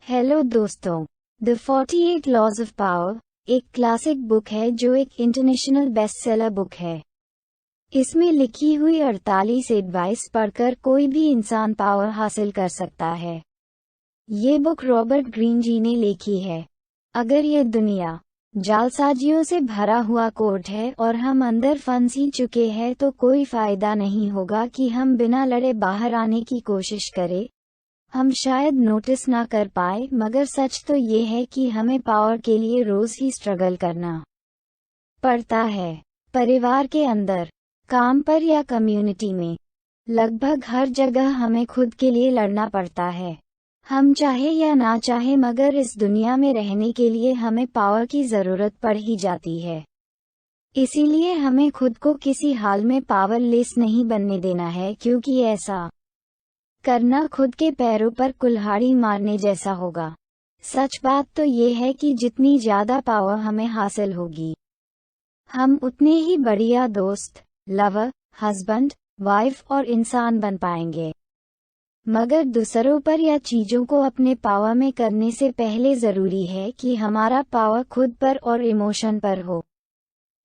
Hello दोस्तों, the 48 laws of power एक classic book है जो एक इंटरनेशनल बेस्टसेलर बुक है। इसमें लिखी हुई 48 एडवाइस पढ़कर कोई भी इंसान पावर हासिल कर सकता है। ये बुक रॉबर्ट ग्रीन जी ने लिखी है। अगर ये दुनिया जालसाजियों से भरा हुआ कोर्ट है और हम अंदर फंस ही चुके हैं तो कोई फायदा नहीं होगा कि हम बिना लड़े बाहर आने की कोशिश करें। हम शायद नोटिस ना कर पाए, मगर सच तो ये है कि हमें पावर के लिए रोज ही स्ट्रगल करना पड़ता है। परिवार के अंदर, काम पर या कम्युनिटी में, लगभग हर जगह हमें खुद के लिए लड़ना पड़ता है। हम चाहे या ना चाहे, मगर इस दुनिया में रहने के लिए हमें पावर की जरूरत पड़ ही जाती है। इसीलिए हमें खुद को किसी हाल में पावरलेस नहीं बनने देना है, क्योंकि ऐसा करना खुद के पैरों पर कुल्हाड़ी मारने जैसा होगा। सच बात तो ये है कि जितनी ज्यादा पावर हमें हासिल होगी, हम उतने ही बढ़िया दोस्त, लवर, हस्बैंड, वाइफ और इंसान बन पाएंगे। मगर दूसरों पर या चीजों को अपने पावर में करने से पहले जरूरी है कि हमारा पावर खुद पर और इमोशन पर हो।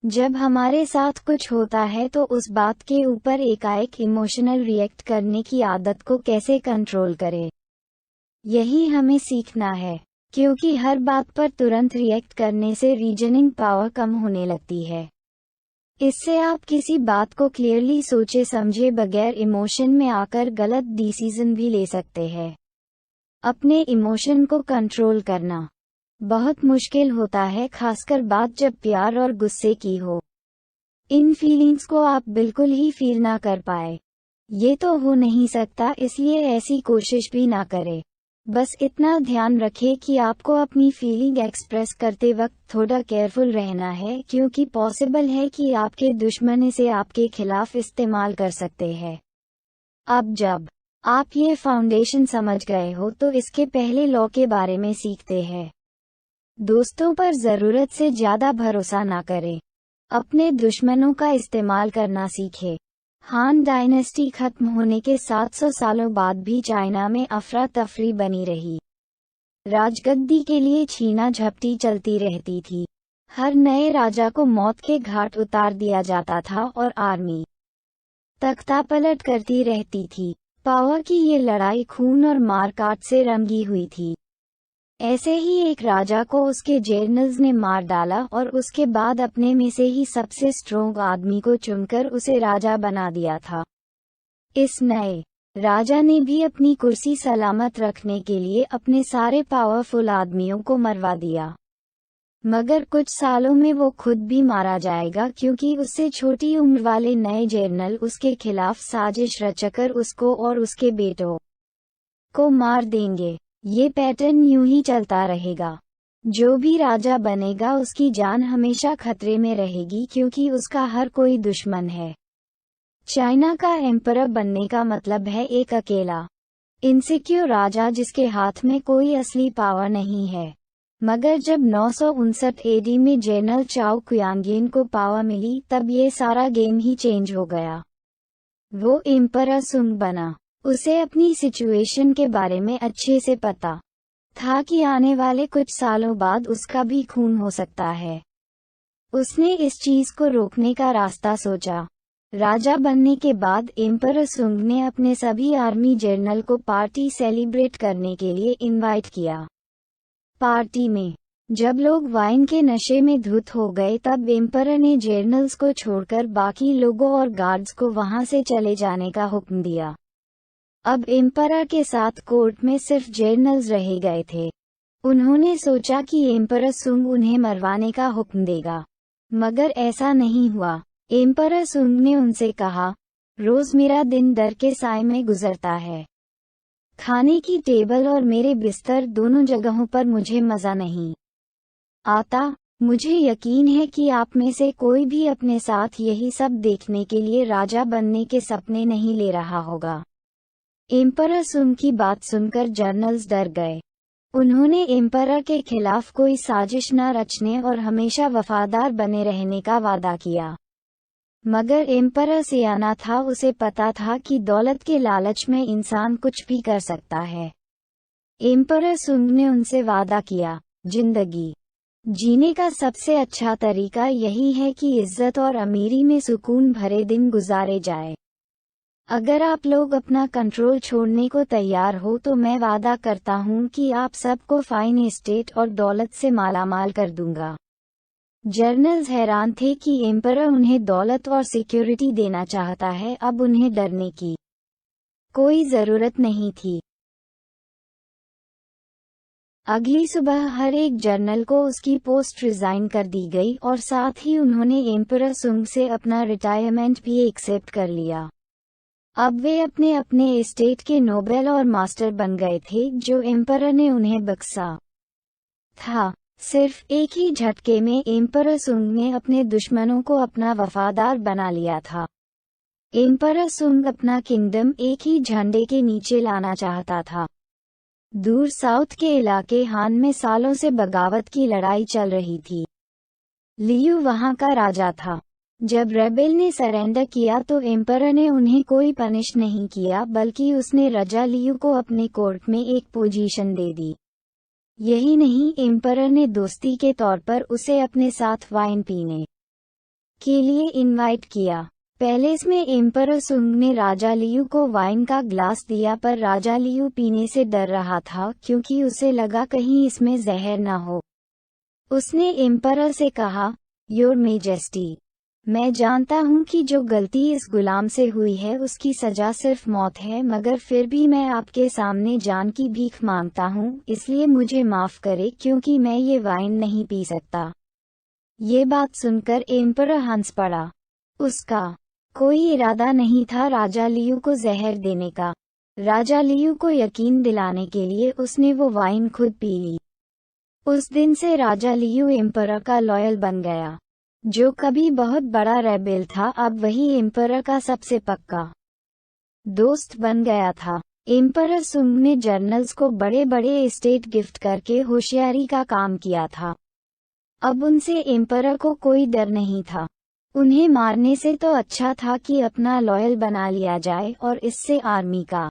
जब हमारे साथ कुछ होता है तो उस बात के ऊपर एकाएक इमोशनल रिएक्ट करने की आदत को कैसे कंट्रोल करें, यही हमें सीखना है। क्योंकि हर बात पर तुरंत रिएक्ट करने से रीजनिंग पावर कम होने लगती है। इससे आप किसी बात को क्लियरली सोचे समझे बगैर इमोशन में आकर गलत डिसीजन भी ले सकते हैं। अपने इमोशन को कंट्रोल करना बहुत मुश्किल होता है, खासकर बात जब प्यार और गुस्से की हो। इन फीलिंग्स को आप बिल्कुल ही फील ना कर पाए, ये तो हो नहीं सकता, इसलिए ऐसी कोशिश भी ना करें। बस इतना ध्यान रखें कि आपको अपनी फीलिंग एक्सप्रेस करते वक्त थोड़ा केयरफुल रहना है, क्योंकि पॉसिबल है कि आपके दुश्मन इसे आपके खिलाफ इस्तेमाल कर सकते हैं। अब जब आप ये फाउंडेशन समझ गए हो तो इसके पहले लॉ के बारे में सीखते हैं। दोस्तों पर जरूरत से ज्यादा भरोसा ना करें। अपने दुश्मनों का इस्तेमाल करना सीखें। हान डायनेस्टी खत्म होने के 700 सालों बाद भी चाइना में अफरा तफरी बनी रही। राजगद्दी के लिए छीना झपटी चलती रहती थी। हर नए राजा को मौत के घाट उतार दिया जाता था और आर्मी तख्तापलट करती रहती थी। पावर की ये लड़ाई खून और मारकाट से रंगी हुई थी। ऐसे ही एक राजा को उसके जनरल्स ने मार डाला और उसके बाद अपने में से ही सबसे स्ट्रोंग आदमी को चुनकर उसे राजा बना दिया था। इस नए राजा ने भी अपनी कुर्सी सलामत रखने के लिए अपने सारे पावरफुल आदमियों को मरवा दिया। मगर कुछ सालों में वो खुद भी मारा जाएगा, क्योंकि उससे छोटी उम्र वाले नए जनरल उसके खिलाफ साजिश रचकर उसको और उसके बेटों को मार देंगे। ये पैटर्न यूं ही चलता रहेगा। जो भी राजा बनेगा उसकी जान हमेशा खतरे में रहेगी, क्योंकि उसका हर कोई दुश्मन है। चाइना का एम्परर बनने का मतलब है एक अकेला इनसिक्योर राजा जिसके हाथ में कोई असली पावर नहीं है। मगर जब 959 एडी में जनरल चाओ क्वियांगिन को पावर मिली, तब ये सारा गेम ही चेंज हो गया। वो एम्परर सुंग बना। उसे अपनी सिचुएशन के बारे में अच्छे से पता था कि आने वाले कुछ सालों बाद उसका भी खून हो सकता है। उसने इस चीज को रोकने का रास्ता सोचा। राजा बनने के बाद एम्परर सुंग ने अपने सभी आर्मी जनरल को पार्टी सेलिब्रेट करने के लिए इनवाइट किया। पार्टी में जब लोग वाइन के नशे में धुत हो गए, तब एम्परर ने जनरल्स को छोड़कर बाकी लोगों और गार्ड्स को वहां से चले जाने का हुक्म दिया। अब एम्परर के साथ कोर्ट में सिर्फ जनरल्स रह गए थे। उन्होंने सोचा कि एम्परर सुंग उन्हें मरवाने का हुक्म देगा, मगर ऐसा नहीं हुआ। एम्परर सुंग ने उनसे कहा, रोज मेरा दिन डर के साए में गुजरता है। खाने की टेबल और मेरे बिस्तर दोनों जगहों पर मुझे मजा नहीं आता। मुझे यकीन है कि आप में से कोई भी अपने साथ यही सब देखने के लिए राजा बनने के सपने नहीं ले रहा होगा। एम्परर सुंग की बात सुनकर जनरल्स डर गए। उन्होंने एम्परर के खिलाफ कोई साजिश न रचने और हमेशा वफादार बने रहने का वादा किया। मगर एम्परर सियाना था, उसे पता था कि दौलत के लालच में इंसान कुछ भी कर सकता है। एम्परर सुंग ने उनसे वादा किया, जिंदगी जीने का सबसे अच्छा तरीका यही है कि इज्जत और अमीरी में सुकून भरे दिन गुजारे जाए। अगर आप लोग अपना कंट्रोल छोड़ने को तैयार हो तो मैं वादा करता हूँ कि आप सबको फाइन एस्टेट और दौलत से मालामाल कर दूंगा। जर्नल्स हैरान थे कि एम्परर उन्हें दौलत और सिक्योरिटी देना चाहता है, अब उन्हें डरने की कोई जरूरत नहीं थी। अगली सुबह हर एक जर्नल को उसकी पोस्ट रिजाइन कर दी गई और साथ ही उन्होंने एम्परर सुंग से अपना रिटायरमेंट भी एक्सेप्ट कर लिया। अब वे अपने अपने एस्टेट के नोबेल और मास्टर बन गए थे जो एम्परर ने उन्हें बख्शा था। सिर्फ एक ही झटके में एम्परर सुंग ने अपने दुश्मनों को अपना वफादार बना लिया था। एम्परर सुंग अपना किंगडम एक ही झंडे के नीचे लाना चाहता था। दूर साउथ के इलाके हान में सालों से बगावत की लड़ाई चल रही थी। लियू वहां का राजा था। जब रेबेल ने सरेंडर किया तो एम्परर ने उन्हें कोई पनिश नहीं किया, बल्कि उसने राजा लियू को अपने कोर्ट में एक पोजीशन दे दी। यही नहीं, एम्परर ने दोस्ती के तौर पर उसे अपने साथ वाइन पीने के लिए इनवाइट किया। पैलेस में एम्परर सुंग ने राजा लियू को वाइन का ग्लास दिया, पर राजा लियू पीने से डर रहा था क्योंकि उसे लगा कहीं इसमें जहर न हो। उसने एम्परर से कहा, योर मेजेस्टी, मैं जानता हूं कि जो गलती इस गुलाम से हुई है उसकी सजा सिर्फ मौत है, मगर फिर भी मैं आपके सामने जान की भीख मांगता हूं, इसलिए मुझे माफ करे क्योंकि मैं ये वाइन नहीं पी सकता। ये बात सुनकर एम्परर हंस पड़ा। उसका कोई इरादा नहीं था राजा लियू को जहर देने का। राजा लियू को यकीन दिलाने के लिए उसने वो वाइन खुद पी ली। उस दिन से राजा लियू एम्परर का लॉयल बन गया। जो कभी बहुत बड़ा रेबेल था, अब वही एम्परर का सबसे पक्का दोस्त बन गया था। एम्परर सुंग ने जर्नल्स को बड़े बड़े एस्टेट गिफ्ट करके होशियारी का काम किया था। अब उनसे एम्परर को कोई डर नहीं था। उन्हें मारने से तो अच्छा था कि अपना लॉयल बना लिया जाए, और इससे आर्मी का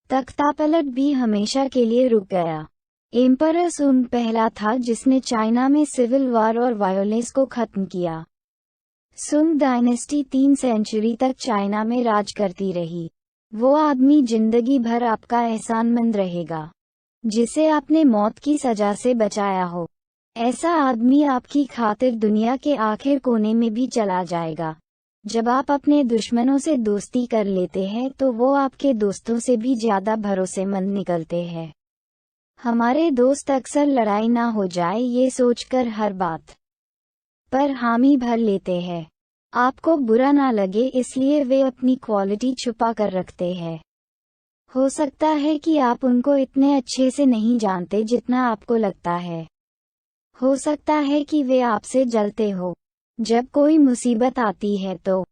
तख्तापलट भी हमेशा के लिए रुक गया। एम्परर सुंग पहला था जिसने चाइना में सिविल वार और वायोलेंस को खत्म किया। सुंग डायनेस्टी 3 सेंचुरी तक चाइना में राज करती रही। वो आदमी जिंदगी भर आपका एहसानमंद रहेगा जिसे आपने मौत की सजा से बचाया हो। ऐसा आदमी आपकी खातिर दुनिया के आखिर कोने में भी चला जाएगा। जब आप अपने दुश्मनों से दोस्ती कर लेते हैं तो वो आपके दोस्तों से भी ज्यादा भरोसेमंद निकलते हैं। हमारे दोस्त अक्सर लड़ाई ना हो जाए ये सोचकर हर बात पर हामी भर लेते हैं। आपको बुरा ना लगे इसलिए वे अपनी क्वालिटी छुपा कर रखते हैं। हो सकता है कि आप उनको इतने अच्छे से नहीं जानते जितना आपको लगता है। हो सकता है कि वे आपसे जलते हो। जब कोई मुसीबत आती है तो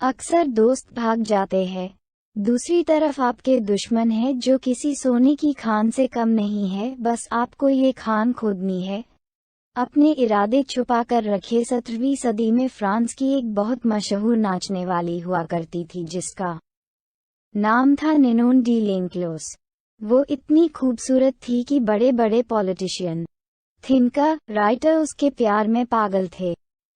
अक्सर दोस्त भाग जाते हैं। दूसरी तरफ आपके दुश्मन है जो किसी सोने की खान से कम नहीं है, बस आपको ये खान खोदनी है। अपने इरादे छुपा कर रखे। 17वीं सदी में फ्रांस की एक बहुत मशहूर नाचने वाली हुआ करती थी जिसका नाम था निनोन डी लेंक्लोस। वो इतनी खूबसूरत थी कि बड़े बड़े पॉलिटिशियन, थिंकर, राइटर उसके प्यार में पागल थे।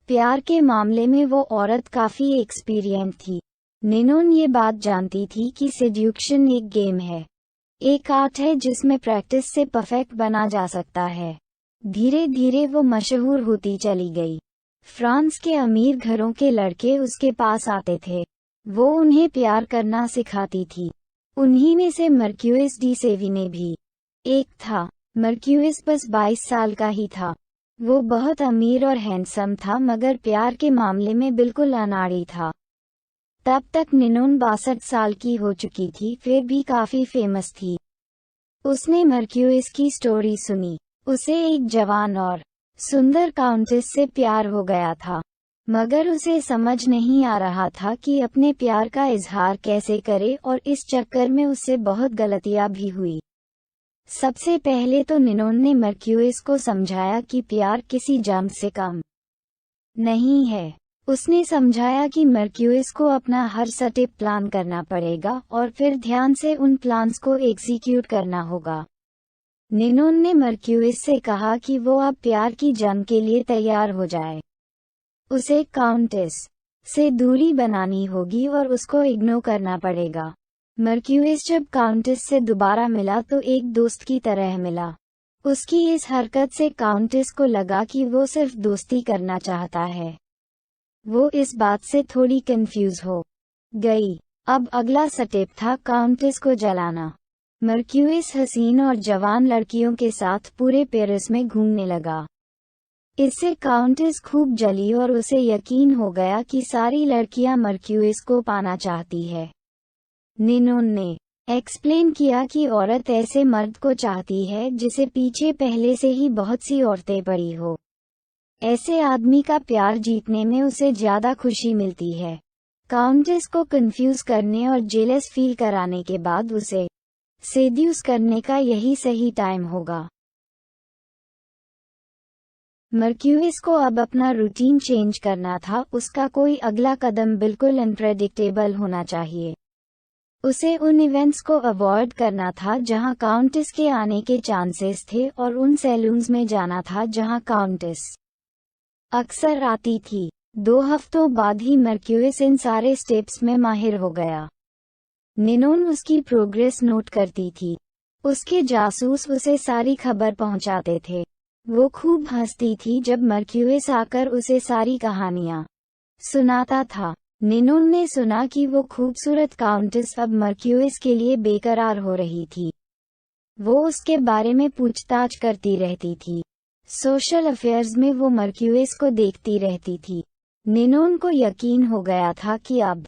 प्यार के मामले में वो औरत काफी एक्सपीरियंस थी। निनोन ये बात जानती थी कि सेड्यूक्शन एक गेम है, एक आर्ट है जिसमें प्रैक्टिस से परफेक्ट बना जा सकता है। धीरे धीरे वो मशहूर होती चली गई। फ्रांस के अमीर घरों के लड़के उसके पास आते थे। वो उन्हें प्यार करना सिखाती थी। उन्हीं में से मर्क्यूइस डी सेविने भी एक था। मर्क्यूइस बस 22 साल का ही था। वो बहुत अमीर और हैंडसम था, मगर प्यार के मामले में बिल्कुल अनाड़ी था। तब तक निनोन 62 साल की हो चुकी थी, फिर भी काफी फेमस थी। उसने मर्क्यूइस की स्टोरी सुनी। उसे एक जवान और सुंदर काउंटेस से प्यार हो गया था, मगर उसे समझ नहीं आ रहा था कि अपने प्यार का इजहार कैसे करे, और इस चक्कर में उससे बहुत गलतियां भी हुई। सबसे पहले तो निनोन ने मर्क्यूइस को समझाया कि प्यार किसी जान से कम नहीं है। उसने समझाया कि मर्क्यूइस को अपना हर स्टेप प्लान करना पड़ेगा और फिर ध्यान से उन प्लान्स को एग्जीक्यूट करना होगा। निनोन ने मर्क्यूरिस से कहा कि वो अब प्यार की जंग के लिए तैयार हो जाए। उसे काउंटेस से दूरी बनानी होगी और उसको इग्नोर करना पड़ेगा। मर्क्यूरिस जब काउंटेस से दोबारा मिला तो एक दोस्त की तरह मिला। उसकी इस हरकत से काउंटेस को लगा कि वो सिर्फ दोस्ती करना चाहता है। वो इस बात से थोड़ी कंफ्यूज हो गई। अब अगला स्टेप था काउंटेस को जलाना। मर्क्यूरिस हसीन और जवान लड़कियों के साथ पूरे पेरिस में घूमने लगा। इससे काउंटेस खूब जली और उसे यकीन हो गया कि सारी लड़कियां मर्क्यूरिस को पाना चाहती है। निनोन ने एक्सप्लेन किया कि औरत ऐसे मर्द को चाहती है जिसे पीछे पहले से ही बहुत सी औरतें पड़ी हो। ऐसे आदमी का प्यार जीतने में उसे ज्यादा खुशी मिलती है। काउंटेस को कंफ्यूज करने और जेलस फील कराने के बाद उसे सेड्यूस करने का यही सही टाइम होगा। मर्क्यूरिस को अब अपना रूटीन चेंज करना था। उसका कोई अगला कदम बिल्कुल अनप्रेडिक्टेबल होना चाहिए। उसे उन इवेंट्स को अवॉइड करना था जहां काउंटेस के आने के चांसेस थे और उन सैलून्स में जाना था जहां काउंटेस अक्सर आती थी। 2 हफ्तों बाद ही मर्क्यूरिस इन सारे स्टेप्स में माहिर हो गया। निनोन उसकी प्रोग्रेस नोट करती थी। उसके जासूस उसे सारी खबर पहुंचाते थे। वो खूब हंसती थी जब मर्क्यूरिस आकर उसे सारी कहानियां सुनाता था। निनोन ने सुना कि वो खूबसूरत काउंटेस अब मर्क्यूरिस के लिए बेकरार हो रही थी। वो उसके बारे में पूछताछ करती रहती थी। सोशल अफेयर्स में वो मर्क्यूरिस को देखती रहती थी। निनोन को यकीन हो गया था कि अब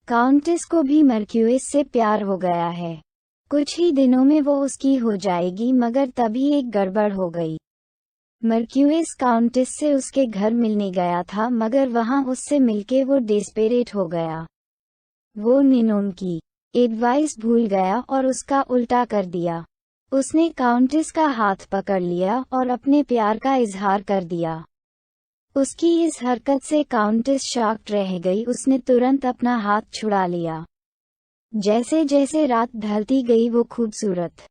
काउंटेस को भी मर्क्यूरिस से प्यार हो गया है। कुछ ही दिनों में वो उसकी हो जाएगी, मगर तभी एक गड़बड़ हो गई। मर्क्यूरिस काउंटेस से उसके घर मिलने गया था, मगर वहां उससे मिलके वो डेस्पेरेट हो गया। वो निनोन की एडवाइस भूल गया और उसका उल्टा कर दिया। उसने काउंटेस का हाथ पकड़ लिया और अपने प्यार का इजहार कर दिया। उसकी इस हरकत से काउंटेस शॉक्ड रह गई। उसने तुरंत अपना हाथ छुड़ा लिया। जैसे जैसे रात ढलती गई वो खूबसूरत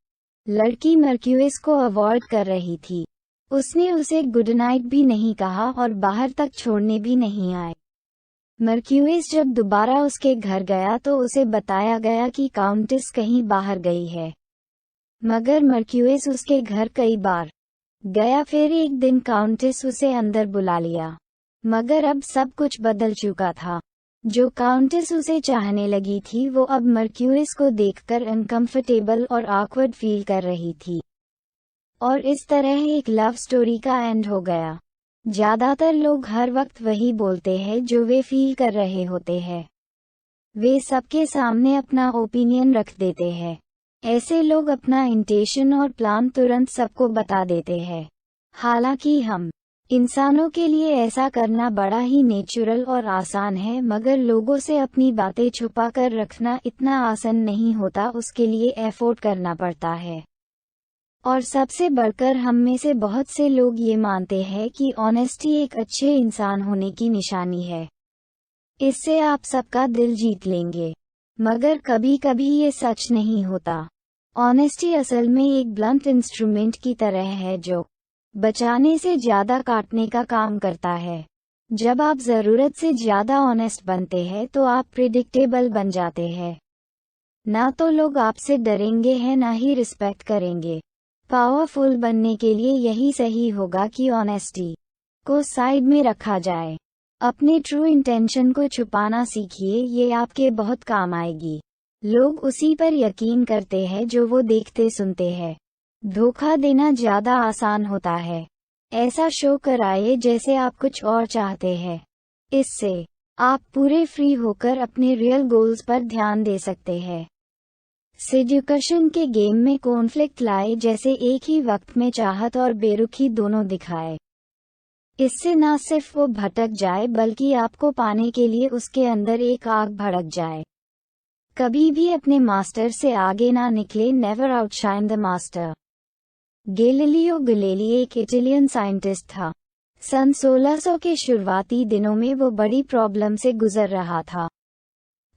लड़की मर्क्यूरिस को अवॉइड कर रही थी। उसने उसे गुड नाइट भी नहीं कहा और बाहर तक छोड़ने भी नहीं आए। मर्क्यूरिस जब दोबारा उसके घर गया तो उसे बताया गया कि काउंटेस कहीं बाहर गई है। मगर मर्क्यूरिस उसके घर कई बार गया। फिर एक दिन काउंटेस उसे अंदर बुला लिया। मगर अब सब कुछ बदल चुका था। जो काउंटेस उसे चाहने लगी थी वो अब मर्क्यूरिस को देखकर अनकंफर्टेबल और ऑकवर्ड फील कर रही थी। और इस तरह एक लव स्टोरी का एंड हो गया। ज्यादातर लोग हर वक्त वही बोलते हैं जो वे फील कर रहे होते हैं। वे सबके सामने अपना ओपिनियन रख देते हैं। ऐसे लोग अपना इंटेंशन और प्लान तुरंत सबको बता देते हैं। हालांकि हम इंसानों के लिए ऐसा करना बड़ा ही नेचुरल और आसान है, मगर लोगों से अपनी बातें छुपा कर रखना इतना आसान नहीं होता। उसके लिए एफर्ट करना पड़ता है। और सबसे बढ़कर हम में से बहुत से लोग ये मानते हैं कि ऑनेस्टी एक अच्छे इंसान होने की निशानी है। इससे आप सबका दिल जीत लेंगे। मगर कभी कभी ये सच नहीं होता। ऑनेस्टी असल में एक ब्लंट इंस्ट्रूमेंट की तरह है जो बचाने से ज्यादा काटने का काम करता है। जब आप जरूरत से ज्यादा ऑनेस्ट बनते हैं तो आप प्रिडिक्टेबल बन जाते हैं। ना तो लोग आपसे डरेंगे हैं, ना ही रिस्पेक्ट करेंगे। पावरफुल बनने के लिए यही सही होगा कि ऑनेस्टी को साइड में रखा जाए। अपने ट्रू इंटेंशन को छुपाना सीखिए, ये आपके बहुत काम आएगी। लोग उसी पर यकीन करते हैं जो वो देखते सुनते हैं। धोखा देना ज्यादा आसान होता है। ऐसा शो कराइए जैसे आप कुछ और चाहते हैं। इससे आप पूरे फ्री होकर अपने रियल गोल्स पर ध्यान दे सकते हैं। सेड्यूकेशन के गेम में कॉन्फ्लिक्ट लाए, जैसे एक ही वक्त में चाहत और बेरुखी दोनों दिखाए। इससे ना सिर्फ वो भटक जाए बल्कि आपको पाने के लिए उसके अंदर एक आग भड़क जाए। कभी भी अपने मास्टर से आगे ना निकले। Never outshine the master. Galileo Galilei एक इटालियन साइंटिस्ट था। सन 1600 के शुरुआती दिनों में वो बड़ी प्रॉब्लम से गुजर रहा था,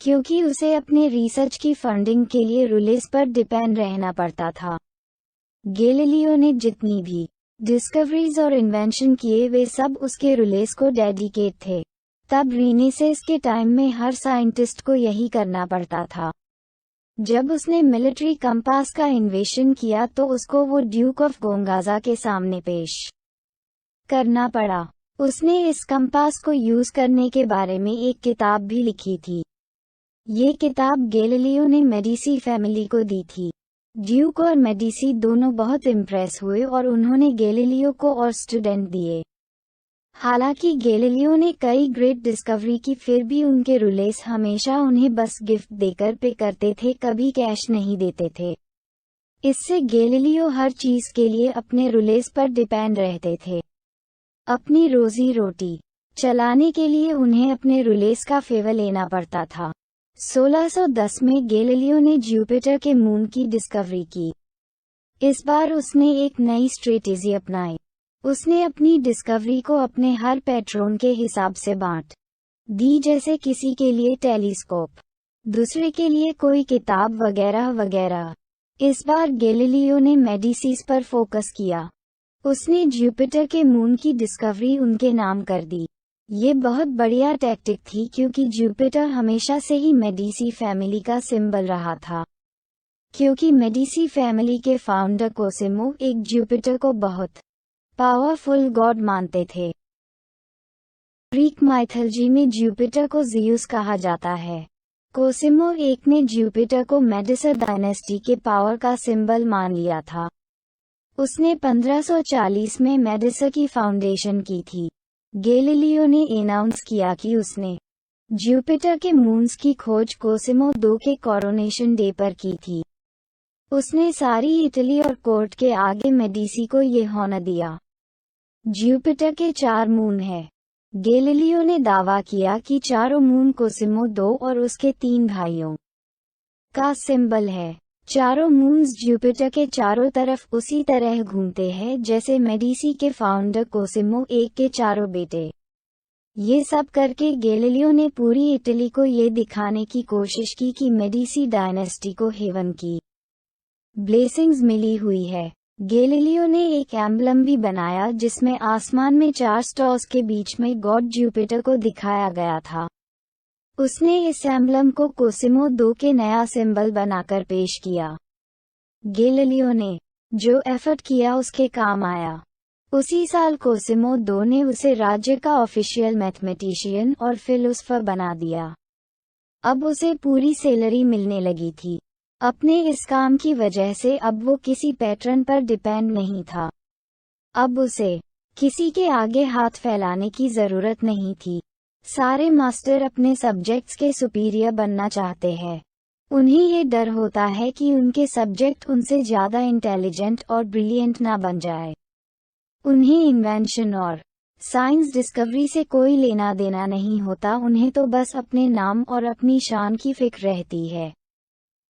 क्योंकि उसे अपने रिसर्च की फंडिंग के लिए रूलर्स पर डिपेंड रहना पड़ता था। गैलीलियो ने जितनी भी डिस्कवरीज और इन्वेंशन किए वे सब उसके रूलेस को डेडिकेट थे। तब रीनेसेंस के टाइम में हर साइंटिस्ट को यही करना पड़ता था। जब उसने मिलिट्री कंपास का इन्वेशन किया तो उसको वो ड्यूक ऑफ गोंगाजा के सामने पेश करना पड़ा। उसने इस कंपास को यूज करने के बारे में एक किताब भी लिखी थी। ये किताब गैलीलियो ने मेडिसी फैमिली को दी थी। ड्यूक और मेडिसी दोनों बहुत इम्प्रेस हुए और उन्होंने गैलीलियो को और स्टूडेंट दिए। हालांकि गैलीलियो ने कई ग्रेट डिस्कवरी की, फिर भी उनके रूलेस हमेशा उन्हें बस गिफ्ट देकर पे करते थे, कभी कैश नहीं देते थे। इससे गैलीलियो हर चीज के लिए अपने रूलेस पर डिपेंड रहते थे। अपनी रोजी रोटी चलाने के लिए उन्हें अपने रूलेस का फेवर लेना पड़ता था। 1610 में गैलीलियो ने जुपिटर के मून की डिस्कवरी की। इस बार उसने एक नई स्ट्रेटेजी अपनाई। उसने अपनी डिस्कवरी को अपने हर पैट्रोन के हिसाब से बांट दी, जैसे किसी के लिए टेलीस्कोप, दूसरे के लिए कोई किताब वगैरह वगैरह। इस बार गैलीलियो ने मेडिसीज पर फोकस किया। उसने जुपिटर के मून की डिस्कवरी उनके नाम कर दी। ये बहुत बढ़िया टैक्टिक थी क्योंकि जुपिटर हमेशा से ही मेडिसी फैमिली का सिंबल रहा था। क्योंकि मेडिसी फैमिली के फाउंडर कोसिमो एक जुपिटर को बहुत पावरफुल गॉड मानते थे। ग्रीक माइथोलॉजी में जुपिटर को ज़ियुस कहा जाता है। कोसिमो एक ने जुपिटर को मेडिसी डायनेस्टी के पावर का सिंबल मान लिया था। उसने 1540 में मेडिसी की फाउंडेशन की थी। गैलीलियो ने अनाउंस किया कि उसने जुपिटर के मून्स की खोज कोसिमो II के कोरोनेशन डे पर की थी। उसने सारी इटली और कोर्ट के आगे मेडिसी को ये हॉनर दिया। जुपिटर के 4 मून हैं। गैलीलियो ने दावा किया कि चारों मून कोसिमो II और उसके 3 भाइयों का सिंबल है। चारों मून्स जुपिटर के चारों तरफ उसी तरह घूमते हैं जैसे मेडिसी के फाउंडर कोसिमो I के चारों बेटे। ये सब करके गैलीलियो ने पूरी इटली को ये दिखाने की कोशिश की कि मेडिसी डायनेस्टी को हेवन की ब्लेसिंग्स मिली हुई है। गैलीलियो ने एक एम्बलम भी बनाया जिसमें आसमान में 4 स्टार्स के बीच में गॉड जुपिटर को दिखाया गया था। उसने इस एम्बलम को कोसिमो II के नया सिंबल बनाकर पेश किया। गैलीलियो ने जो एफर्ट किया उसके काम आया। उसी साल कोसिमो II ने उसे राज्य का ऑफिशियल मैथमेटिशियन और फिलोसफर बना दिया। अब उसे पूरी सैलरी मिलने लगी थी। अपने इस काम की वजह से अब वो किसी पैट्रन पर डिपेंड नहीं था। अब उसे किसी के आगे हाथ फैलाने की जरूरत नहीं थी। सारे मास्टर अपने सब्जेक्ट्स के सुपीरियर बनना चाहते हैं। उन्हें ये डर होता है कि उनके सब्जेक्ट उनसे ज़्यादा इंटेलिजेंट और ब्रिलियंट ना बन जाए। उन्हें इन्वेंशन और साइंस डिस्कवरी से कोई लेना देना नहीं होता, उन्हें तो बस अपने नाम और अपनी शान की फिक्र रहती है।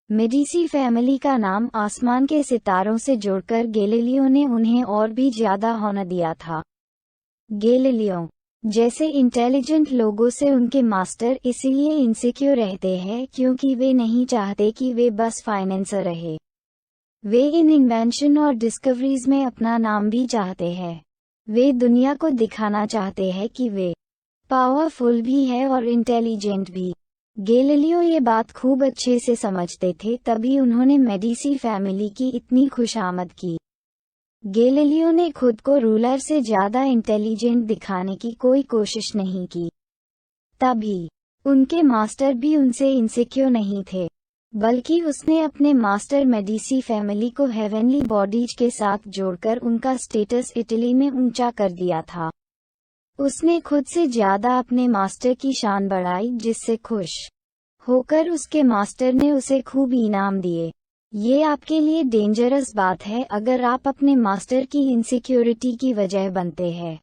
मेडिसी फैमिली का नाम आसमान के सितारों से जोड़कर गैलीलियो ने उन्हें और भी ज़्यादा हॉनर दिया था। गैलीलियो जैसे इंटेलिजेंट लोगों से उनके मास्टर इसलिए इनसिक्योर रहते हैं क्योंकि वे नहीं चाहते कि वे बस फाइनेंसर रहे। वे इन इन्वेंशन और डिस्कवरीज में अपना नाम भी चाहते हैं। वे दुनिया को दिखाना चाहते हैं कि वे पावरफुल भी है और इंटेलिजेंट भी। गैलीलियो ये बात खूब अच्छे से समझते थे, तभी उन्होंने मेडिसी फैमिली की इतनी खुशामद की। गैलीलियो ने खुद को रूलर से ज़्यादा इंटेलिजेंट दिखाने की कोई कोशिश नहीं की। तभी उनके मास्टर भी उनसे इनसिक्योर नहीं थे, बल्कि उसने अपने मास्टर मेडिसी फैमिली को हेवनली बॉडीज के साथ जोड़कर उनका स्टेटस इटली में ऊंचा कर दिया था। उसने खुद से ज़्यादा अपने मास्टर की शान बढ़ाई, जिससे खुश होकर उसके मास्टर ने उसे खूब इनाम दिए। ये आपके लिए डेंजरस बात है अगर आप अपने मास्टर की इनसिक्योरिटी की वजह बनते हैं।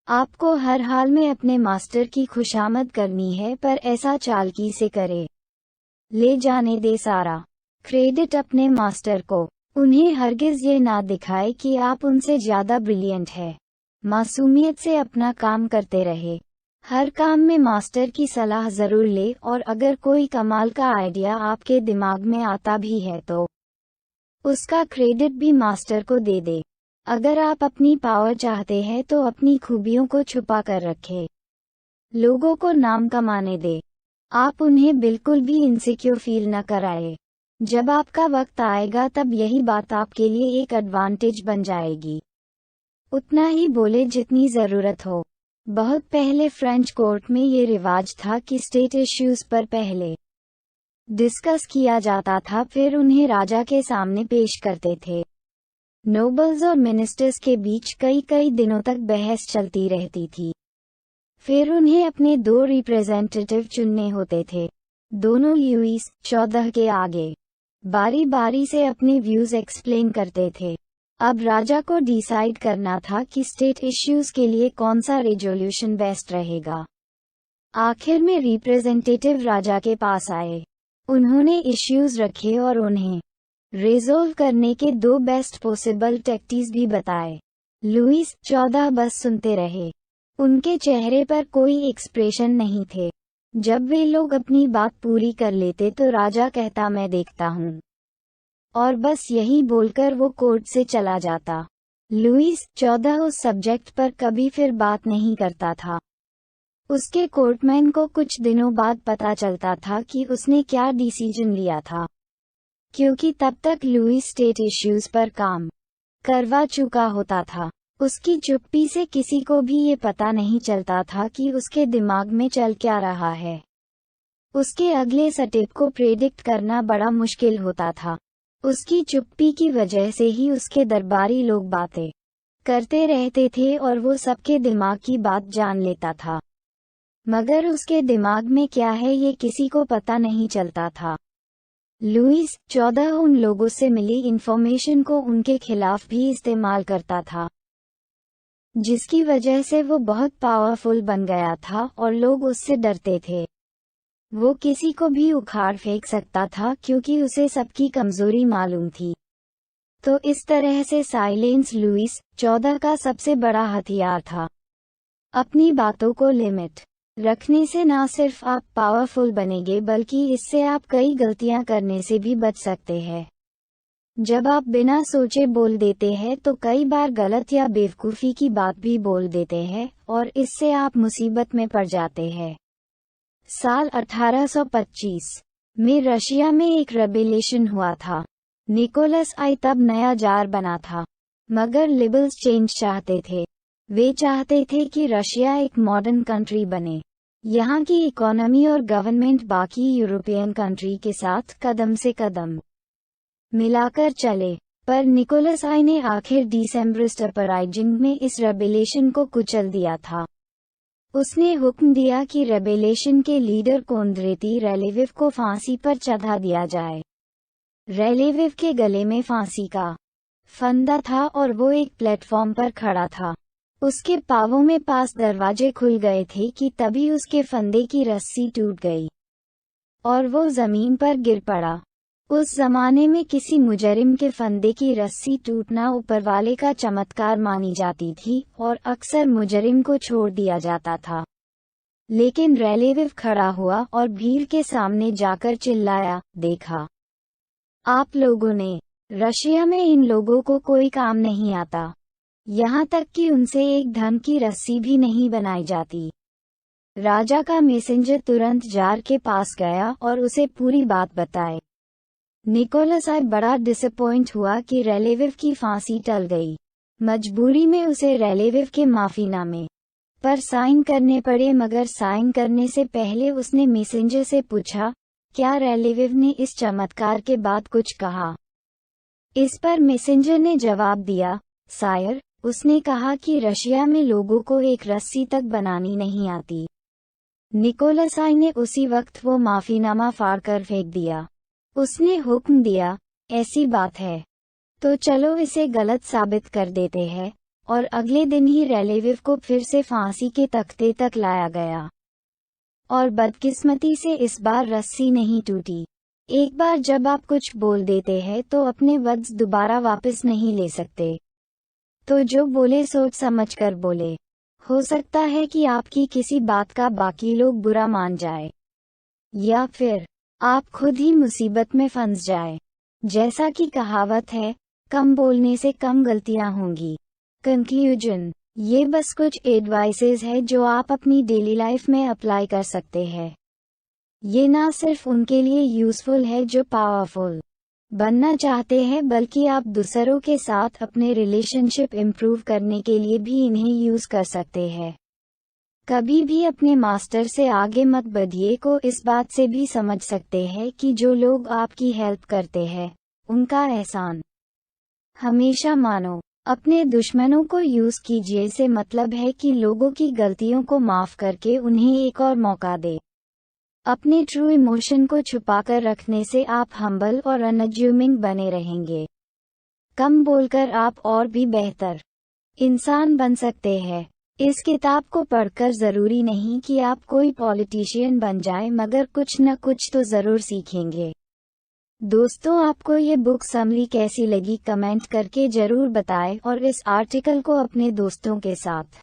आपको हर हाल में अपने मास्टर की खुशामद करनी है, पर ऐसा चालाकी से करे। ले जाने दे सारा क्रेडिट अपने मास्टर को। उन्हें हरगिज ये ना दिखाए कि आप उनसे ज़्यादा ब्रिलियंट है। मासूमियत से अपना काम करते रहे। हर काम में मास्टर की सलाह ज़रूर ले, और अगर कोई कमाल का आइडिया आपके दिमाग में आता भी है तो उसका क्रेडिट भी मास्टर को दे दे। अगर आप अपनी पावर चाहते हैं तो अपनी खूबियों को छुपा कर रखें। लोगों को नाम कमाने दे। आप उन्हें बिल्कुल भी इनसिक्योर फील न कराए। जब आपका वक्त आएगा तब यही बात आपके लिए एक एडवांटेज बन जाएगी। उतना ही बोले जितनी ज़रूरत हो। बहुत पहले फ्रेंच कोर्ट में ये रिवाज था कि स्टेट इश्यूज पर पहले डिस्कस किया जाता था, फिर उन्हें राजा के सामने पेश करते थे। नोबल्स और मिनिस्टर्स के बीच कई दिनों तक बहस चलती रहती थी। फिर उन्हें अपने 2 रिप्रेजेंटेटिव चुनने होते थे। दोनों लुईस 14 के आगे बारी बारी से अपने व्यूज एक्सप्लेन करते थे। अब राजा को डिसाइड करना था कि स्टेट इश्यूज के लिए कौन सा रेजोल्यूशन बेस्ट रहेगा। आखिर में रिप्रेजेंटेटिव राजा के पास आए। उन्होंने इश्यूज रखे और उन्हें रिजोल्व करने के 2 बेस्ट पॉसिबल टैक्टिक्स भी बताए। लुईस 14 बस सुनते रहे। उनके चेहरे पर कोई एक्सप्रेशन नहीं थे। जब वे लोग अपनी बात पूरी कर लेते तो राजा कहता, मैं देखता हूँ, और बस यही बोलकर वो कोर्ट से चला जाता। लुईस 14 उस सब्जेक्ट पर कभी फिर बात नहीं करता था। उसके कोर्टमैन को कुछ दिनों बाद पता चलता था कि उसने क्या डिसीजन लिया था, क्योंकि तब तक लुईस स्टेट इश्यूज पर काम करवा चुका होता था। उसकी चुप्पी से किसी को भी ये पता नहीं चलता था कि उसके दिमाग में चल क्या रहा है। उसके अगले स्टेप को प्रेडिक्ट करना बड़ा मुश्किल होता था। उसकी चुप्पी की वजह से ही उसके दरबारी लोग बातें करते रहते थे और वो सबके दिमाग की बात जान लेता था, मगर उसके दिमाग में क्या है ये किसी को पता नहीं चलता था। लुईस 14 उन लोगों से मिली इन्फॉर्मेशन को उनके खिलाफ भी इस्तेमाल करता था, जिसकी वजह से वो बहुत पावरफुल बन गया था और लोग उससे डरते थे। वो किसी को भी उखाड़ फेंक सकता था क्योंकि उसे सबकी कमजोरी मालूम थी। तो इस तरह से साइलेंस लुईस 14 का सबसे बड़ा हथियार था। अपनी बातों को लिमिट रखने से ना सिर्फ आप पावरफुल बनेंगे बल्कि इससे आप कई गलतियां करने से भी बच सकते हैं। जब आप बिना सोचे बोल देते हैं तो कई बार गलत या बेवकूफ़ी की बात भी बोल देते हैं और इससे आप मुसीबत में पड़ जाते हैं। साल 1825 में रशिया में एक रेबेलेशन हुआ था। निकोलस आई तब नया जार बना था, मगर लिबरल्स चेंज चाहते थे। वे चाहते थे कि रशिया एक मॉडर्न कंट्री बने। यहाँ की इकोनॉमी और गवर्नमेंट बाकी यूरोपियन कंट्री के साथ कदम से कदम मिलाकर चले। पर निकोलस आई ने आखिर डिसेंबरिस्ट अपराइजिंग में इस रेबेलेशन को कुचल दिया था। उसने हुक्म दिया कि रेबेलेशन के लीडर कोंद्रेती रेलेविव को फांसी पर चढ़ा दिया जाए। रेलेविव के गले में फांसी का फंदा था और वो एक प्लेटफॉर्म पर खड़ा था। उसके पांवों में पास दरवाजे खुल गए थे कि तभी उसके फंदे की रस्सी टूट गई और वो जमीन पर गिर पड़ा। उस जमाने में किसी मुजरिम के फंदे की रस्सी टूटना ऊपरवाले का चमत्कार मानी जाती थी और अक्सर मुजरिम को छोड़ दिया जाता था। लेकिन रेलेविव खड़ा हुआ और भीड़ के सामने जाकर चिल्लाया, देखा आप लोगों ने, रशिया में इन लोगों को कोई काम नहीं आता, यहाँ तक कि उनसे एक धन की रस्सी भी नहीं बनाई जाती। राजा का मैसेंजर तुरंत जार के पास गया और उसे पूरी बात बताई। निकोलस आई बड़ा डिसअपॉइंट हुआ कि रेलेविव की फांसी टल गई। मजबूरी में उसे रेलेविव के माफीनामे पर साइन करने पड़े, मगर साइन करने से पहले उसने मैसेंजर से पूछा, क्या रेलेविव ने इस चमत्कार के बाद कुछ कहा? इस पर मैसेंजर ने जवाब दिया, सायर, उसने कहा कि रशिया में लोगों को एक रस्सी तक बनानी नहीं आती। निकोलस आई ने उसी वक्त वो माफीनामा फाड़ कर फेंक दिया। उसने हुक्म दिया, ऐसी बात है तो चलो इसे गलत साबित कर देते हैं, और अगले दिन ही रेलेविव को फिर से फांसी के तख्ते तक लाया गया। और बदकिस्मती से इस बार रस्सी नहीं टूटी। एक बार जब आप कुछ बोल देते हैं तो अपने वर्ड्स दोबारा वापस नहीं ले सकते। तो जो बोले सोच समझ कर बोले। हो सकता है कि आपकी किसी बात का बाकी लोग बुरा मान जाए, या फिर आप खुद ही मुसीबत में फंस जाए। जैसा कि कहावत है, कम बोलने से कम गलतियां होंगी। कंक्लूजन, ये बस कुछ एडवाइसेस है जो आप अपनी डेली लाइफ में अप्लाई कर सकते हैं। ये ना सिर्फ उनके लिए यूजफुल है जो पावरफुल बनना चाहते हैं, बल्कि आप दूसरों के साथ अपने रिलेशनशिप इम्प्रूव करने के लिए भी इन्हें यूज कर सकते हैं। कभी भी अपने मास्टर से आगे मत बढ़िए। को इस बात से भी समझ सकते हैं कि जो लोग आपकी हेल्प करते हैं उनका एहसान हमेशा मानो। अपने दुश्मनों को यूज कीजिए से मतलब है कि लोगों की गलतियों को माफ करके उन्हें एक और मौका दे। अपने ट्रू इमोशन को छुपाकर रखने से आप हम्बल और अनअज्यूमिंग बने रहेंगे। कम बोलकर आप और भी बेहतर इंसान बन सकते हैं। इस किताब को पढ़कर जरूरी नहीं कि आप कोई पॉलिटिशियन बन जाएं, मगर कुछ न कुछ तो जरूर सीखेंगे। दोस्तों, आपको ये बुक समरी कैसी लगी कमेंट करके जरूर बताएं और इस आर्टिकल को अपने दोस्तों के साथ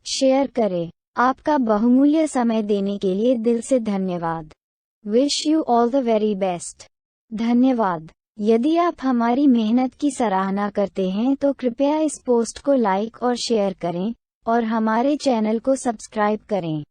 शेयर करें। आपका बहुमूल्य समय देने के लिए दिल से धन्यवाद। Wish you all the very best. धन्यवाद। यदि आप हमारी मेहनत की सराहना करते हैं तो कृपया इस पोस्ट को लाइक और शेयर करें और हमारे चैनल को सब्सक्राइब करें।